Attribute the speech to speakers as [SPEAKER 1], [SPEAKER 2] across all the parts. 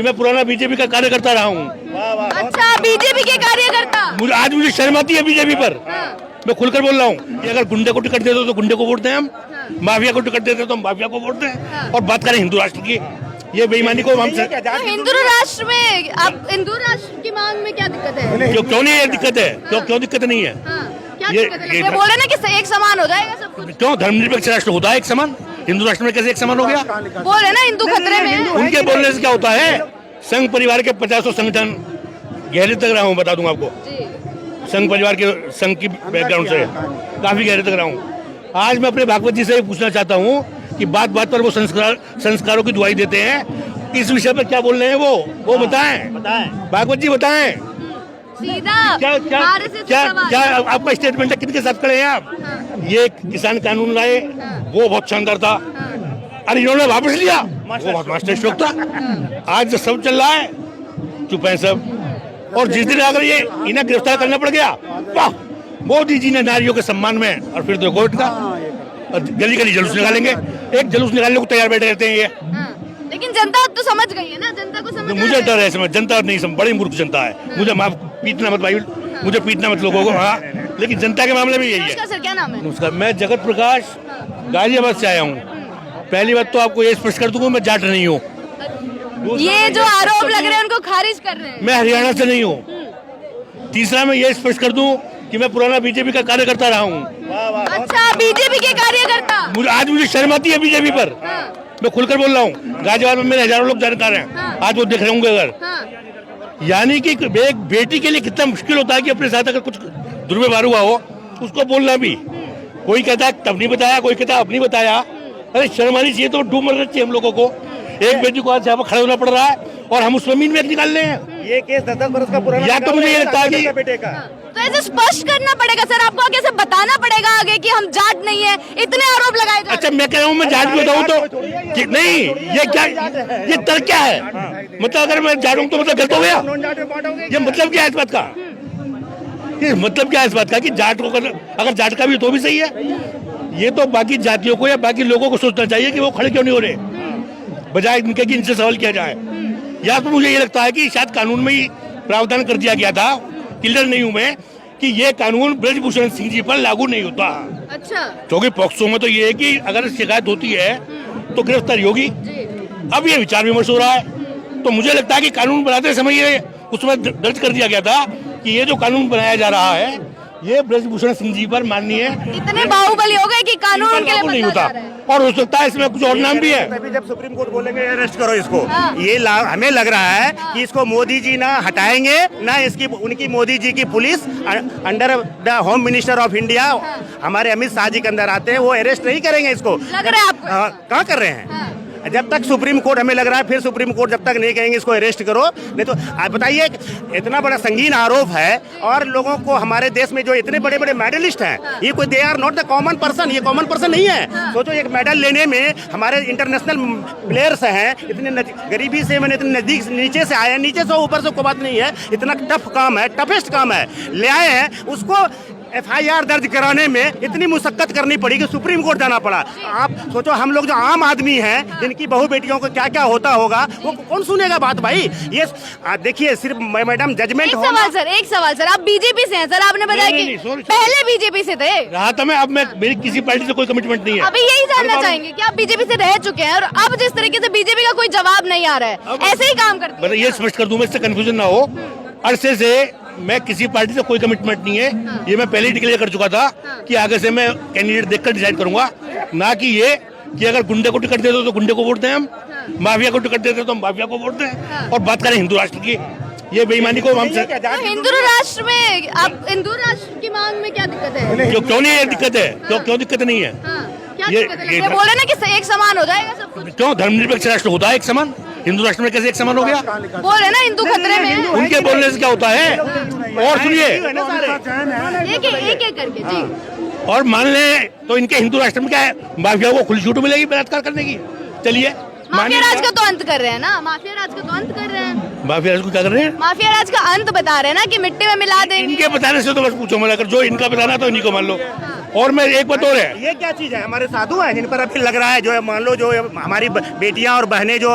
[SPEAKER 1] कि मैं पुराना बीजेपी का कार्यकर्ता रहा हूँ।
[SPEAKER 2] अच्छा, बीजेपी के कार्यकर्ता।
[SPEAKER 1] मुझे शर्म आती है बीजेपी पर। मैं खुलकर बोल रहा हूँ कि अगर गुंडे को टिकट दे दो तो गुंडे को वोट दें हम, माफिया को टिकट देते तो हम माफिया को वोट दें, और बात करें हिंदू राष्ट्र की, ये बेईमानी को हम
[SPEAKER 2] तो हिंदू राष्ट्र में आप हिंदू राष्ट्र की मांग में क्या दिक्कत है?
[SPEAKER 1] क्यों नहीं है दिक्कत है? क्यों दिक्कत नहीं है?
[SPEAKER 2] क्या दिक्कत है? ये बोले ना कि एक समान हो जाएगा सब कुछ।
[SPEAKER 1] क्यों धर्मनिरपेक्ष राष्ट्र होता है एक समान? हिंदू राष्ट्र में कैसे एक समान हो गया?
[SPEAKER 2] बोले ना हिंदू खतरे में है।
[SPEAKER 1] उनके बोलने से क्या होता है? संघ परिवार के 50 संगठन गहरे तक रहा हूँ, बता दूंगा आपको। संघ परिवार के संघ की बैकग्राउंड से काफी गहरे तक रहा हूँ। आज मैं अपने भागवत जी से पूछना चाहता हूँ कि बात बात पर वो संस्कारों की दुआई देते हैं, इस विषय पर क्या बोल रहे हैं वो बताएं। भागवत जी बताएं
[SPEAKER 2] सीधा
[SPEAKER 1] क्या आपका स्टेटमेंट है, किनके साथ खड़े हैं आप? ये किसान कानून लाए, वो बहुत शानदार था, अरे इन्होंने वापस लिया, वो बहुत मास्टर स्ट्रोक था। आज जो सब चल रहा है चुप है सब, और जिस दिन अगर ये इन्हें गिरफ्तार करना पड़ गया, वाह, मोदी जी ने नारियों के सम्मान में, और फिर तो कोर्ट का गली गली जुलूस निकालेंगे। एक जुलूस निकालने को तैयार बैठे रहते हैं ये।
[SPEAKER 2] लेकिन जनता तो समझ गई है ना, जनता को समझ।
[SPEAKER 1] मुझे डर है, समझ जनता नहीं समझ, बड़ी मूर्ख जनता है। मुझे माफ पीटना मत भाई, मुझे पीटना मत लोगों को, हाँ, लेकिन जनता के मामले में यही है।
[SPEAKER 2] सर क्या नाम है?
[SPEAKER 1] नमस्कार, मैं जगत प्रकाश गाजियाबाद से आया हूँ। पहली बात तो आपको ये स्पष्ट कर दूंगा, मैं जाट नहीं हूँ।
[SPEAKER 2] ये जो आरोप लग रहे हैं उनको खारिज कर रहे हैं।
[SPEAKER 1] मैं हरियाणा से नहीं हूँ। तीसरा मैं ये स्पष्ट कर दूं कि मैं पुराना बीजेपी का कार्यकर्ता रहा हूँ।
[SPEAKER 2] अच्छा, बीजेपी के कार्यकर्ता।
[SPEAKER 1] आज मुझे शर्म आती है बीजेपी पर। मैं खुलकर बोल रहा हूँ, गाजियाबाद में मेरे हजारों लोग जानकार हैं, आज वो देख रहे होंगे। अगर यानी कि एक बेटी के लिए कितना मुश्किल होता है कि अपने साथ अगर कुछ दुर्व्यवहार हुआ हो उसको बोलना भी, कोई कहता है तब नहीं बताया, कोई कहता अब नहीं बताया। अरे शर्म आनी चाहिए, तो डूब मरना चाहिए हम लोगों को। एक बेटी को आज यहाँ पर खड़े होना पड़ रहा है और हम उस जमीन में निकाल रहे हैं।
[SPEAKER 3] ये केस 10 वर्ष का पुराना,
[SPEAKER 1] या तो मुझे ये लगता है कि
[SPEAKER 3] बेटे का,
[SPEAKER 2] तो ऐसे स्पष्ट करना पड़ेगा सर, आपको आगे से बताना पड़ेगा आगे कि हम जाट नहीं है, इतने आरोप लगाए जा रहे हैं।
[SPEAKER 1] अच्छा, मैं कह रहा हूँ मैं जाट भी बताऊँ तो नहीं, ये क्या, ये तर्क क्या है? मतलब अगर मैं जाट हूँ तो मतलब गलत हो गया? ये मतलब क्या है इस बात का? ये मतलब क्या है इस बात का कि जाट को अगर जाट का भी तो भी सही है? ये तो बाकी जातियों को या बाकी लोगों को सोचना चाहिए कि वो खड़े क्यों नहीं हो रहे, बजाय इनके कि इनसे सवाल किया जाए। या तो मुझे ये लगता है कि शायद कानून में ही प्रावधान कर दिया गया था, क्लियर नहीं हूं मैं, कि ये कानून ब्रजभूषण सिंह जी पर लागू नहीं होता।
[SPEAKER 2] अच्छा,
[SPEAKER 1] क्योंकि पॉक्सो में तो ये है कि अगर शिकायत होती है तो गिरफ्तारी होगी। अब ये विचार विमर्श हो रहा है, तो मुझे लगता है कि कानून बनाते समय ये उसमें दर्ज कर दिया गया था कि ये जो कानून बनाया जा रहा है ये ब्रजभूषण सिंह जी पर माननीय
[SPEAKER 2] इतने बाहुबली हो गए कि कानून उनके लिए
[SPEAKER 1] नहीं होता, और हो सकता है इसमें कुछ और नाम भी है।
[SPEAKER 3] तभी जब सुप्रीम कोर्ट बोलेंगे अरेस्ट करो इसको, ये हमें लग रहा है कि इसको मोदी जी ना हटाएंगे, ना इसकी उनकी मोदी जी की police under the home minister of India हमारे अमित शाह जी के अंदर आते हैं, वो अरेस्ट नहीं करेंगे इसको।
[SPEAKER 2] लग रहा है आपको?
[SPEAKER 3] कहाँ कर रहे हैं? जब तक सुप्रीम कोर्ट, हमें लग रहा है फिर सुप्रीम कोर्ट जब तक नहीं कहेंगे इसको अरेस्ट करो, नहीं तो आप बताइए, इतना बड़ा संगीन आरोप है, और लोगों को हमारे देश में जो इतने बड़े बड़े मेडलिस्ट हैं, ये कोई they are not the common person, ये कॉमन पर्सन नहीं है। सोचो एक मेडल लेने में हमारे इंटरनेशनल प्लेयर्स हैं, इतने गरीबी से मैंने इतने नजदीक नीचे से आए हैं, नीचे से ऊपर से कोई बात नहीं है, इतना टफ काम है, टफेस्ट काम है, ले आए हैं, उसको FIR दर्ज कराने में इतनी मुशक्कत करनी पड़ी कि सुप्रीम कोर्ट जाना पड़ा। आप सोचो हम लोग जो आम आदमी हैं, जिनकी बहू बेटियों को क्या क्या होता होगा, वो कौन सुनेगा बात भाई? ये देखिए, सिर्फ मैडम जजमेंट
[SPEAKER 2] एक सवाल सर, आप बीजेपी से हैं सर, आपने बताया कि पहले बीजेपी से थे।
[SPEAKER 1] रहा था मैं, अब मैं, मेरी किसी पार्टी से कोई कमिटमेंट नहीं है।
[SPEAKER 2] अभी यही जानना चाहेंगे कि आप बीजेपी से रह चुके हैं और अब जिस तरीके से बीजेपी का कोई जवाब नहीं आ रहा है, ऐसे ही काम करते हैं।
[SPEAKER 1] ये स्पष्ट कर दूं, इससे कंफ्यूजन ना हो, अरसे से मैं किसी पार्टी से कोई कमिटमेंट नहीं है। ये मैं पहले ही डिक्लेयर कर चुका था कि आगे से मैं कैंडिडेट देखकर डिसाइड करूंगा, ना कि ये कि अगर गुंडे को टिकट दे दो तो गुंडे को वोट दें हम, माफिया को टिकट देते तो हम माफिया को वोट दें, और बात करें हिंदू राष्ट्र की, ये बेईमानी को हम
[SPEAKER 2] तो हिंदू राष्ट्र में आप हिंदू राष्ट्र की मांग में क्या दिक्कत है?
[SPEAKER 1] क्यों नहीं है दिक्कत है? क्यों दिक्कत नहीं है?
[SPEAKER 2] ये बोले ना कि एक समान हो जाएगा सब कुछ।
[SPEAKER 1] क्यों धर्मनिरपेक्ष राष्ट्र होता है एक समान? हिंदू राष्ट्र में कैसे एक समान हो गया?
[SPEAKER 2] बोले ना हिंदू खतरे में है।
[SPEAKER 1] उनके बोलने से क्या होता है? और सुनिए,
[SPEAKER 2] एक करके जी,
[SPEAKER 1] और मान ले तो इनके हिंदू राष्ट्र में क्या है, माफिया को खुली छूट मिलेगी बलात्कार करने की। चलिए,
[SPEAKER 2] माफिया राज का तो अंत कर रहे हैं ना, माफिया राज का तो अंत कर रहे हैं।
[SPEAKER 1] माफिया राज को क्या कर रहे हैं?
[SPEAKER 2] माफिया राज का अंत बता रहे हैं ना कि मिट्टी में मिला देंगे।
[SPEAKER 1] इनके बताने से तो बस पूछो मत, अगर जो इनका बताना तो इन्हीं को मान लो। और मैं एक बात और है,
[SPEAKER 3] ये क्या चीज है? हमारे साधु हैं जिन पर अभी लग रहा है, जो मान लो जो हमारी बेटियां और बहनें जो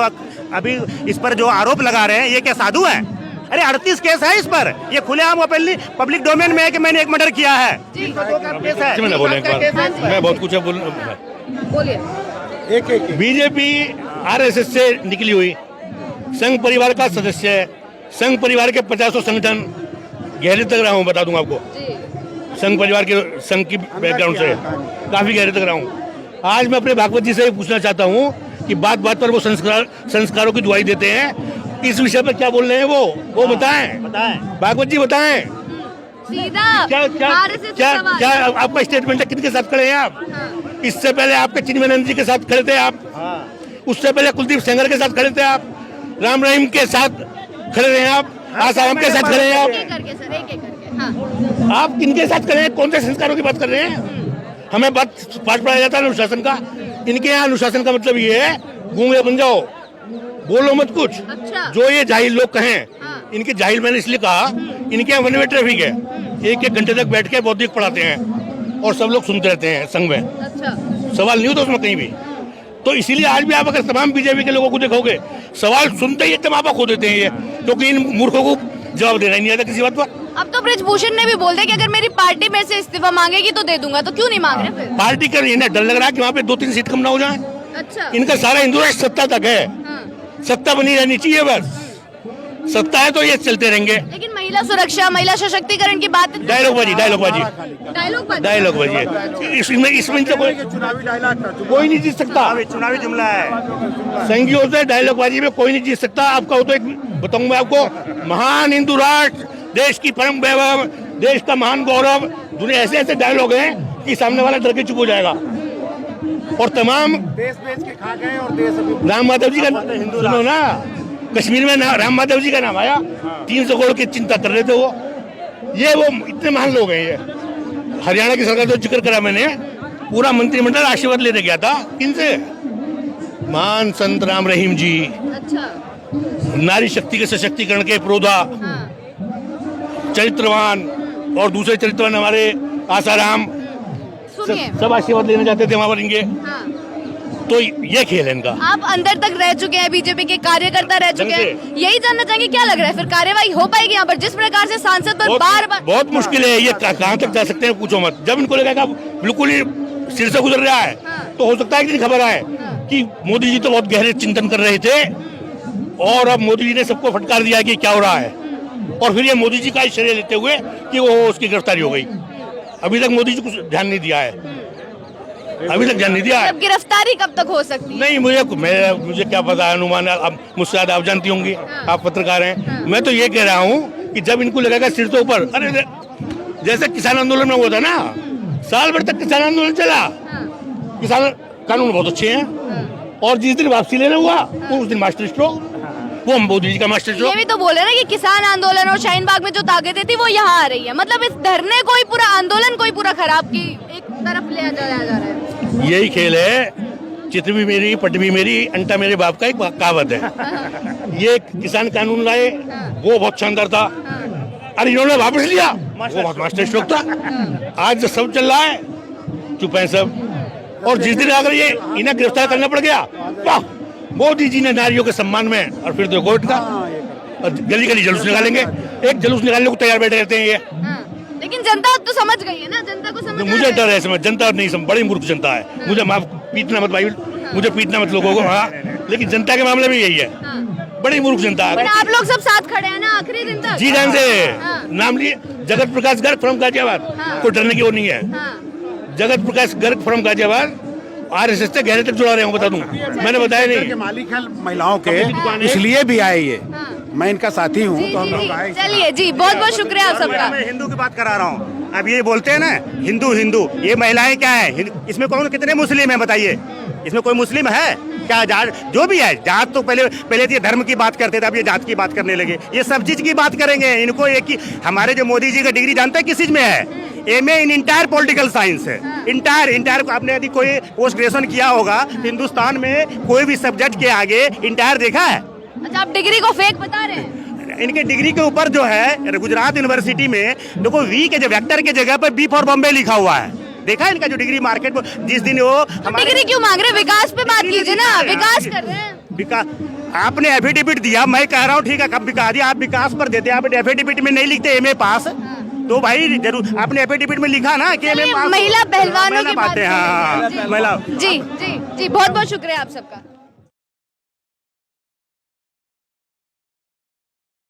[SPEAKER 3] अभी इस पर जो आरोप लगा रहे हैं ये क्या साधु है? अरे 38 केस है इस पर, ये खुलेआम ओपनली पब्लिक डोमेन में है कि मैंने एक मर्डर किया है।
[SPEAKER 2] जी।
[SPEAKER 3] केस है।
[SPEAKER 1] मैं बोले एक बार, मैं बहुत कुछ
[SPEAKER 2] बोलिए।
[SPEAKER 1] बीजेपी आरएसएस से निकली हुई संघ परिवार का सदस्य है। संघ परिवार के 50 संगठन गहरे तक रहा हूँ, बता दूंगा आपको। संघ परिवार के संघ की बैकग्राउंड से काफी गहरे तक रहा हूँ। आज मैं अपने भागवत जी से पूछना चाहता हूँ कि बात बात पर वो संस्कारों की दुआई देते हैं, इस विषय पर क्या बोल रहे हैं वो बताएं। भागवत जी बताएं
[SPEAKER 2] सीधा
[SPEAKER 1] क्या क्या
[SPEAKER 2] RSS
[SPEAKER 1] क्या
[SPEAKER 2] सवाल।
[SPEAKER 1] क्या आपका स्टेटमेंट है, किनके साथ खड़े हैं आप?
[SPEAKER 2] हाँ।
[SPEAKER 1] इससे पहले आपके चिन्मयानंद जी के साथ खड़े थे आप, उससे पहले कुलदीप सेंगर के साथ खड़े थे आप, राम रहीम के साथ खड़े रहे आप, आसाराम के साथ खड़े हैं आप।
[SPEAKER 2] एक करके सर, एक करके। हाँ।
[SPEAKER 1] आप किनके साथ खड़े हैं? कौन से संस्कारों की बात कर रहे हैं? हमें बात पाठ पढ़ाया जाता है अनुशासन का। इनके यहाँ अनुशासन का मतलब ये है गूंगे बन जाओ, बोलो मत कुछ।
[SPEAKER 2] अच्छा।
[SPEAKER 1] जो ये जाहिल लोग कहें,
[SPEAKER 2] हाँ।
[SPEAKER 1] इनके जाहिल मैंने इसलिए कहा, इनके यहाँ वन वे ट्रैफिक है, एक एक घंटे तक बैठ के बौद्धिक पढ़ाते हैं और सब लोग सुनते रहते हैं संघ में,
[SPEAKER 2] अच्छा।
[SPEAKER 1] सवाल नहीं होता उसमें कहीं भी। तो इसीलिए आज भी आप अगर तमाम बीजेपी के लोगों को देखोगे, सवाल सुनते ही एकदम आपा खो देते हैं ये, क्योंकि इन मूर्खों को जवाब देना ही नहीं आता किसी बात पर।
[SPEAKER 2] अब तो ब्रिजभूषण ने भी बोल दिया कि अगर मेरी पार्टी मेरे से इस्तीफा मांगेगी तो दे दूंगा, तो क्यों नहीं मांग रहे फिर?
[SPEAKER 1] पार्टी का इन्हें डर लग रहा है कि वहाँ पे 2-3 सीट कम ना हो जाए।
[SPEAKER 2] अच्छा।
[SPEAKER 1] इनका सारा हिंदू राष्ट्र सत्ता तक है,
[SPEAKER 2] हाँ।
[SPEAKER 1] सत्ता बनी रहनी चाहिए बस। सत्ता है तो ये चलते रहेंगे।
[SPEAKER 2] लेकिन महिला सुरक्षा, महिला सशक्तिकरण की बात
[SPEAKER 1] डायलॉग बाजी
[SPEAKER 2] डायलॉग
[SPEAKER 1] बाजी इसमें तो कोई नहीं जीत सकता।
[SPEAKER 3] चुनावी जुमला है।
[SPEAKER 1] संघियों से डायलॉग बाजी में कोई नहीं जीत सकता। आपका हो तो एक बताऊंगा मैं आपको, महान हिंदू राष्ट्र, देश की परम वैभव, देश का महान गौरव, दुनिया ऐसे ऐसे डायलॉग हैं कि सामने वाला डर के चुप हो जाएगा। और तमाम
[SPEAKER 3] देश बेच के खा गए और देश अभी
[SPEAKER 1] राम माधव जी का सुनो ना, कश्मीर में राम माधव जी का नाम आया, 300 करोड़ की चिंता कर रहे थे वो इतने महान लोग हैं। ये हरियाणा की सरकार जो जिक्र करा मैंने, पूरा मंत्रिमंडल आशीर्वाद लेने गया था किनसे? महान संत राम रहीम जी,
[SPEAKER 2] अच्छा।
[SPEAKER 1] नारी शक्ति के सशक्तिकरण के प्रोधा,
[SPEAKER 2] हाँ।
[SPEAKER 1] चरित्रवान, और दूसरे चरित्रवान हमारे आसाराम,
[SPEAKER 2] सुनिए।
[SPEAKER 1] सब आशीर्वाद लेने जाते थे वहां पर इनके।
[SPEAKER 2] हाँ।
[SPEAKER 1] तो ये खेल है इनका।
[SPEAKER 2] आप अंदर तक रह चुके हैं, बीजेपी के कार्यकर्ता रह चुके हैं, यही जानना चाहेंगे क्या लग रहा है फिर कार्रवाई हो पाएगी यहाँ पर? जिस प्रकार से सांसद पर बार बार
[SPEAKER 1] बहुत मुश्किल है ये, कहाँ तक जा सकते हैं पूछो मत। जब इनको लगेगा बिल्कुल ही सिर से गुजर रहा है,
[SPEAKER 2] हाँ।
[SPEAKER 1] तो हो सकता है कि खबर आए कि मोदी जी तो बहुत गहरे चिंतन कर रहे थे और अब मोदी जी ने सबको फटकार दिया कि क्या हो रहा है, और फिर ये मोदी जी का श्रेय लेते हुए कि वो उसकी गिरफ्तारी हो गई। अभी तक मोदी जी कुछ ध्यान नहीं दिया है, अभी तक ध्यान नहीं दिया है।
[SPEAKER 2] अब गिरफ्तारी कब तक हो सकती है?
[SPEAKER 1] नहीं, मुझे क्या पता है, अनुमान अब मुझसे ज्यादा आप जानती होंगी, आप पत्रकार हैं। मैं तो ये कह रहा हूँ कि जब इनको लगेगा सिर से ऊपर, अरे जैसे किसान आंदोलन में हुआ था ना, साल भर तक किसान आंदोलन चला, किसान कानून बहुत अच्छे हैं, और जिस दिन वापसी लेना हुआ उस दिन मास्टर स्ट्रोक, वो मोदी जी का मास्टर स्ट्रोक।
[SPEAKER 2] ये भी तो बोले ना कि किसान आंदोलन और शाहीन बाग में जो ताकतें थी वो यहाँ आ रही है, मतलब इस धरने को ही पूरा आंदोलन को ही पूरा खराब की एक तरफ ले जाया जा रहा है।
[SPEAKER 1] यही खेल है, चित भी मेरी पट भी मेरी, अंटा मेरे बाप का एक कहावत है। ये किसान कानून लाए, वो बहुत शानदार था, अरे इन्होंने वापस लिया, वो बहुत मास्टर स्ट्रोक था। आज जो सब चल रहा है चुप है सब, और जिस दिन अगर ये इन्हें गिरफ्तार करना पड़ गया, वाह, मोदी जी ने नारियों के सम्मान में, और फिर तो कोर्ट का, और गली गली जुलूस निकालेंगे, एक जुलूस निकालने को तैयार बैठे रहते हैं ये।
[SPEAKER 2] लेकिन जनता तो समझ गई है ना, जनता को समझ
[SPEAKER 1] मुझे डर है इसमें, जनता नहीं समझ, बड़ी मूर्ख जनता है। मुझे माफ, पीटना मत भाई, मुझे पीटना मत लोगों को, हाँ, लेकिन जनता के मामले में यही है, बड़ी मूर्ख जनता है।
[SPEAKER 2] आप लोग सब साथ खड़े हैं ना आखिरी दिन तक?
[SPEAKER 1] जी जान से नाम लिए, जगत प्रकाश गर्ग फ्रॉम गाजियाबाद, कोई डरने की वो नहीं है। जगत प्रकाश गर्ग फ्रॉम गाजियाबाद आरएसएस से गहरे तक जुड़ा रहे हूँ, बता दूं, मैंने बताया नहीं।
[SPEAKER 4] मालिक है महिलाओं के, इसलिए भी आए ये, मैं इनका साथी हूँ, तो हम लोग आए।
[SPEAKER 2] चलिए जी, बहुत बहुत शुक्रिया आप सबका।
[SPEAKER 3] मैं हिंदू की बात करा रहा हूँ। अब ये बोलते हैं ना हिंदू हिंदू, ये महिलाएं क्या है इसमें? कौन कितने मुस्लिम है बताइए? इसमें कोई मुस्लिम है क्या? जात जो भी है, जात तो पहले तो ये धर्म की बात करते थे, अब ये जात की बात करने लगे। ये सब चीज की बात करेंगे। इनको एक ही, हमारे जो मोदी जी का डिग्री जानते हैं किस चीज में है? एमए इन इंटायर पॉलिटिकल साइंस है। इंटायर को आपने यदि कोई पोस्ट ग्रेजुएशन किया होगा तो हिंदुस्तान में कोई भी सब्जेक्ट के आगे इंटायर देखा है?
[SPEAKER 2] अच्छा, आप डिग्री को फेक बता रहे हैं?
[SPEAKER 3] इनके डिग्री के ऊपर जो है गुजरात यूनिवर्सिटी में देखो, वी के वेक्टर के जगह पर बी फॉर बॉम्बे लिखा हुआ है। देखा इनका जो डिग्री मार्केट में, जिस दिन वो
[SPEAKER 2] डिग्री क्यों मांग रहे हैं? विकास पे बात कीजिए ना, विकास कर रहे हैं।
[SPEAKER 3] विकास, आपने एफिडेविट दिया, मैं कह रहा हूँ ठीक है, कब विकास दिया, आप विकास पर देते, आप एफिडेविट में नहीं लिखते एमए पास, तो भाई जरूर आपने एफिडेविट में लिखा ना कि एमए पास।
[SPEAKER 2] महिला पहलवानों की बात
[SPEAKER 3] बातें, हाँ
[SPEAKER 2] जी।
[SPEAKER 3] महिला।
[SPEAKER 2] जी जी जी, बहुत बहुत शुक्रिया आप सबका।